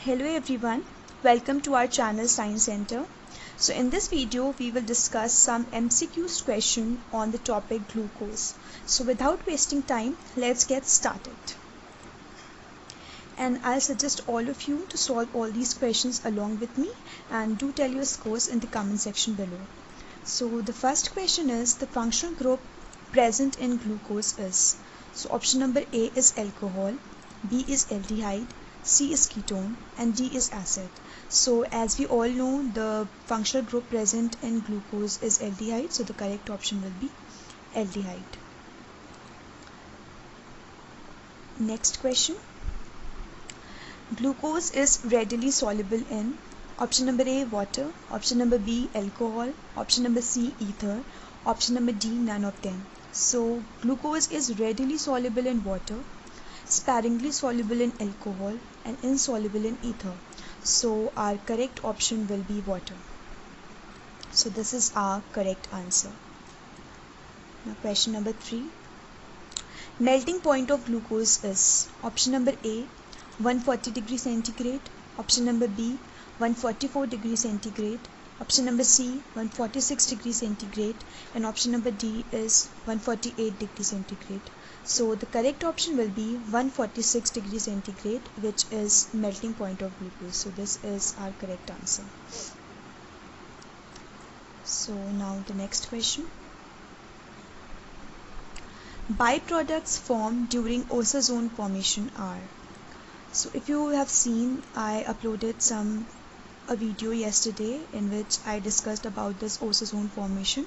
Hello everyone, welcome to our channel Science Center. So in this video we will discuss some MCQs question on the topic glucose. So without wasting time, let's get started. And I'll suggest all of you to solve all these questions along with me, and do tell your scores in the comment section below. So the first question is, the functional group present in glucose is. So option number A is alcohol, B is aldehyde, C is ketone, and D is acid. So as we all know, the functional group present in glucose is aldehyde, so the correct option will be aldehyde. Next question. Glucose is readily soluble in. Option number A, water. Option number B, alcohol. Option number C, ether. Option number D, none of them. So glucose is readily soluble in water, sparingly soluble in alcohol, and insoluble in ether. So our correct option will be water. So this is our correct answer. Now question number 3. Melting point of glucose is. Option number A, 140 degrees centigrade. Option number B, 144 degrees centigrade. Option number C, 146 degrees centigrade, and option number D is 148 degrees centigrade. So the correct option will be 146 degrees centigrade, which is melting point of glucose. So this is our correct answer. So now the next question. Byproducts formed during osazone formation are. So if you have seen, I uploaded a video yesterday in which I discussed about this osazone formation.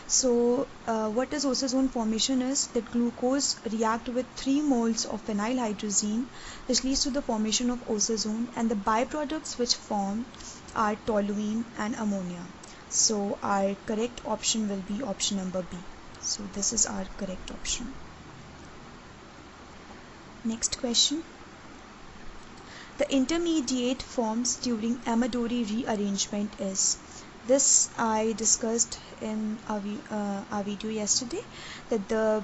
So what is osazone formation is that glucose react with 3 moles of phenylhydrazine, which leads to the formation of osazone, and the byproducts which form are toluene and ammonia. So our correct option will be option number B. So this is our correct option. Next question. The intermediate forms during Amadori rearrangement is. This I discussed in our video yesterday, that the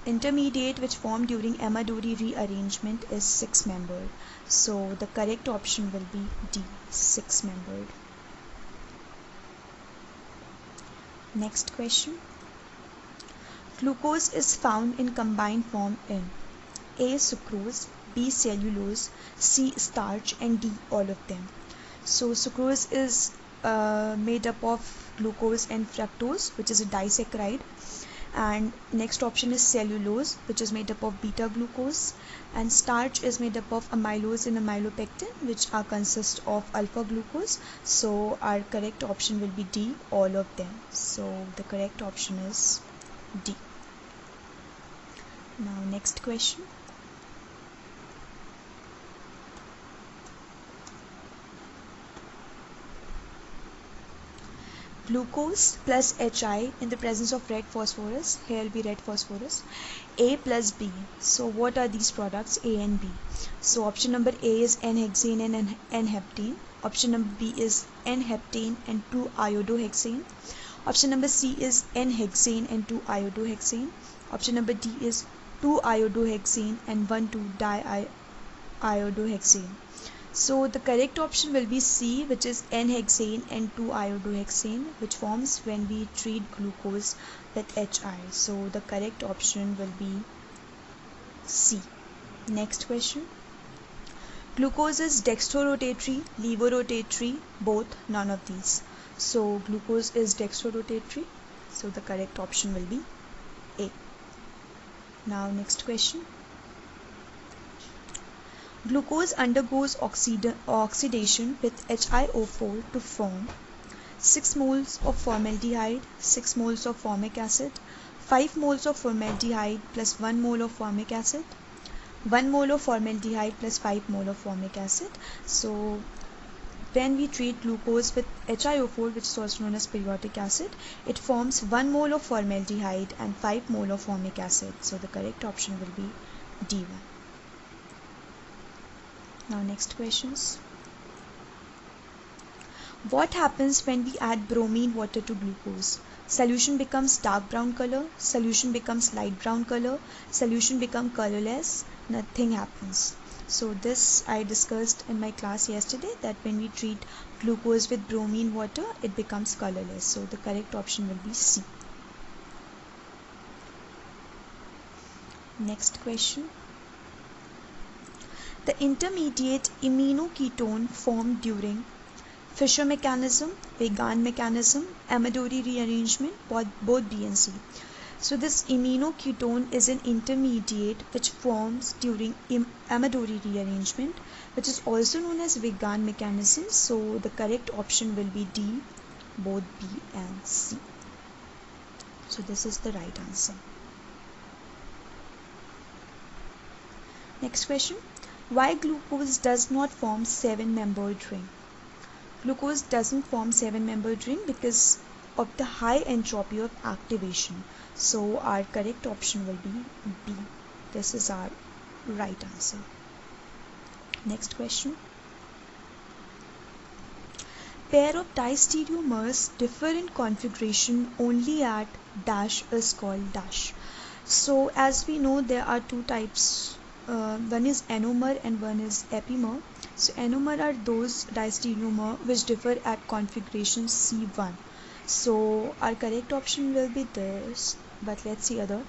intermediate which formed during Amadori rearrangement is 6-membered. So the correct option will be D, 6-membered. Next question. Glucose is found in combined form in A, sucrose, B, cellulose, C, starch, and D, all of them. So sucrose is made up of glucose and fructose, which is a disaccharide, and next option is cellulose, which is made up of beta glucose, and starch is made up of amylose and amylopectin, which consist of alpha glucose. So our correct option will be D, all of them. So the correct option is D. Now next question. Glucose plus HI in the presence of red phosphorus, here will be red phosphorus, A plus B. So what are these products, A and B? So option number A is N-hexane and N-heptane. Option number B is N-heptane and 2-iodohexane. Option number C is N-hexane and 2-iodohexane. Option number D is 2-iodohexane and 1,2-diiodohexane. So the correct option will be C, which is N-hexane and 2-iodohexane, which forms when we treat glucose with HI. So the correct option will be C. Next question. Glucose is dextrorotatory, levorotatory, both, none of these. So glucose is dextrorotatory, so the correct option will be A. Now next question. Glucose undergoes oxidation with HiO4 to form 6 moles of formaldehyde, 6 moles of formic acid, 5 moles of formaldehyde plus 1 mole of formic acid, 1 mole of formaldehyde plus 5 mole of formic acid. So when we treat glucose with HiO4, which is also known as periodic acid, it forms 1 mole of formaldehyde and 5 mole of formic acid. So the correct option will be D1. Now next questions. What happens when we add bromine water to glucose? Solution becomes dark brown color, solution becomes light brown color, solution becomes colorless, nothing happens. So this I discussed in my class yesterday, that when we treat glucose with bromine water, it becomes colorless. So the correct option will be C. Next question. The intermediate aminoketone formed during Fischer mechanism, Weygand mechanism, Amadori rearrangement, both B and C. So this aminoketone is an intermediate which forms during Amadori rearrangement, which is also known as Weygand mechanism. So the correct option will be D, both B and C. So this is the right answer. Next question. Why glucose does not form 7-membered ring? Glucose doesn't form 7-membered ring because of the high entropy of activation. So our correct option will be B. This is our right answer. Next question. Pair of diastereomers differ in configuration only at dash is called dash. So as we know, there are two types. One is anomer and one is epimer. So anomer are those diastereomer which differ at configuration C1. So our correct option will be this, but let's see other.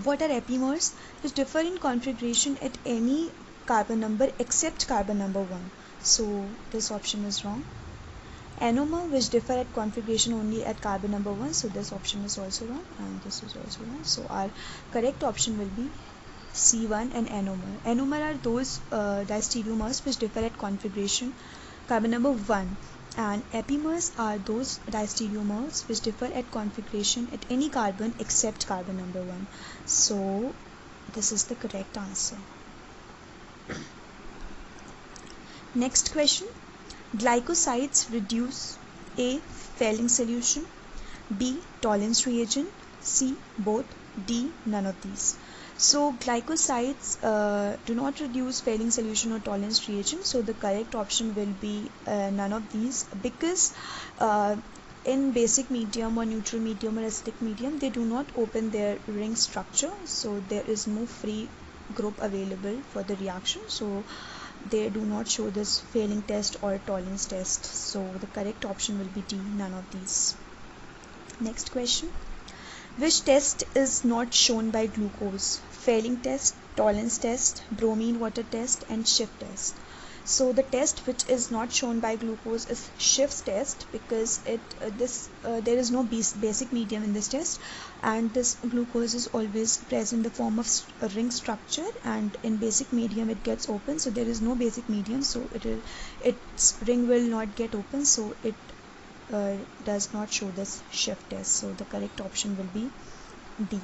What are epimers? Which differ in configuration at any carbon number except carbon number 1. So this option is wrong. Anomer, which differ at configuration only at carbon number 1. So this option is also wrong, and this is also wrong. So our correct option will be C1 and anomer. Anomer are those diastereomers which differ at configuration carbon number 1, and epimers are those diastereomers which differ at configuration at any carbon except carbon number 1. So this is the correct answer. Next question. Glycosides reduce A. Fehling solution, B. Tollens reagent, C. Both, D. None of these. So glycosides do not reduce Fehling solution or Tollens reagent. So the correct option will be none of these, because in basic medium or neutral medium or acidic medium, they do not open their ring structure. So there is no free group available for the reaction. So they do not show this Fehling test or Tollens test. So the correct option will be D, none of these. Next question. Which test is not shown by glucose? Fehling test, Tollens test, bromine water test, and Schiff test. So the test which is not shown by glucose is Schiff's test, because there is no basic medium in this test, and this glucose is always present in the form of a ring structure, and in basic medium it gets open. So there is no basic medium, so its ring will not get open. So it does not show this Schiff test. So the correct option will be D.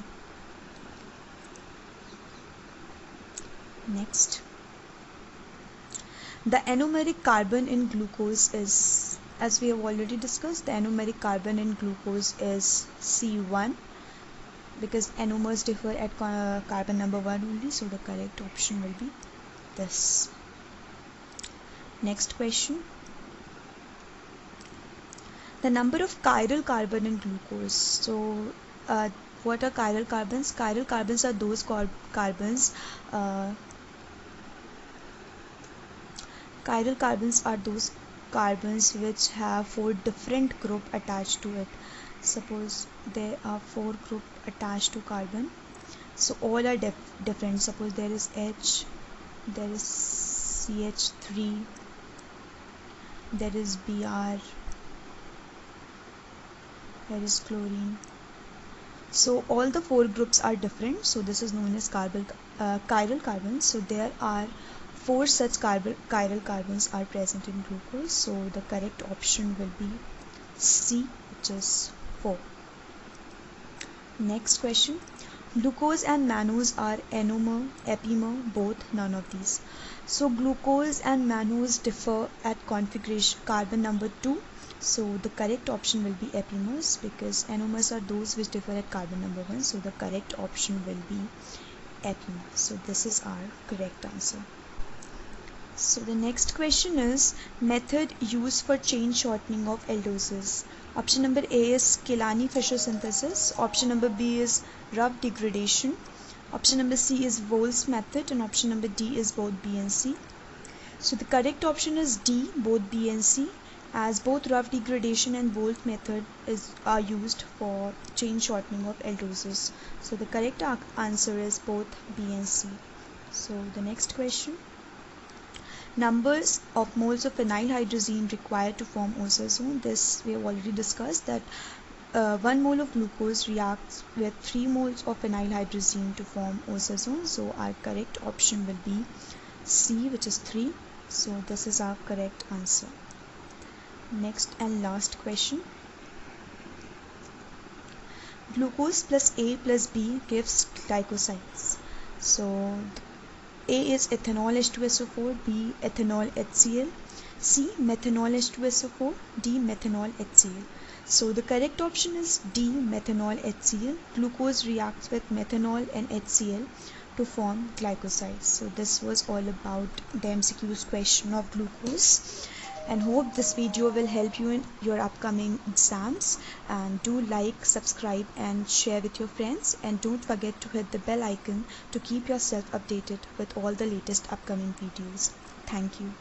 Next. The anomeric carbon in glucose is, as we have already discussed, the anomeric carbon in glucose is C1, because anomers differ at carbon number 1 only. So the correct option will be this. Next question. The number of chiral carbon in glucose. So what are chiral carbons? Chiral carbons are those carbons chiral carbons are those carbons which have 4 different groups attached to it. Suppose there are 4 groups attached to carbon, so all are different. Suppose there is H, there is CH3, there is Br, there is chlorine. So all the 4 groups are different. So this is known as chiral carbons. So there are 4 such chiral carbons are present in glucose. So the correct option will be C, which is 4. Next question. Glucose and mannose are anomer, epimer, both, none of these. So glucose and mannose differ at configuration carbon number 2. So the correct option will be epimers, because anomers are those which differ at carbon number 1. So the correct option will be epimer. So this is our correct answer. So the next question is method used for chain shortening of aldoses. Option number A is Kilani-Fischer synthesis. Option number B is rough degradation. Option number C is Wolff's method, and option number D is both B and C. So the correct option is D, both B and C, as both rough degradation and Wolff method are used for chain shortening of aldoses. So the correct answer is both B and C. So the next question. Numbers of moles of phenylhydrazine required to form osazone. This we have already discussed, that 1 mole of glucose reacts with 3 moles of phenylhydrazine to form osazone. So our correct option will be C, which is 3. So this is our correct answer. Next and last question. Glucose plus A plus B gives glycosides. So A is ethanol H2SO4, B ethanol HCl, C methanol H2SO4, D methanol HCl. So the correct option is D, methanol HCl. Glucose reacts with methanol and HCl to form glycosides. So this was all about the MCQ's question of glucose, and hope this video will help you in your upcoming exams. And do like, subscribe and share with your friends, and don't forget to hit the bell icon to keep yourself updated with all the latest upcoming videos. Thank you.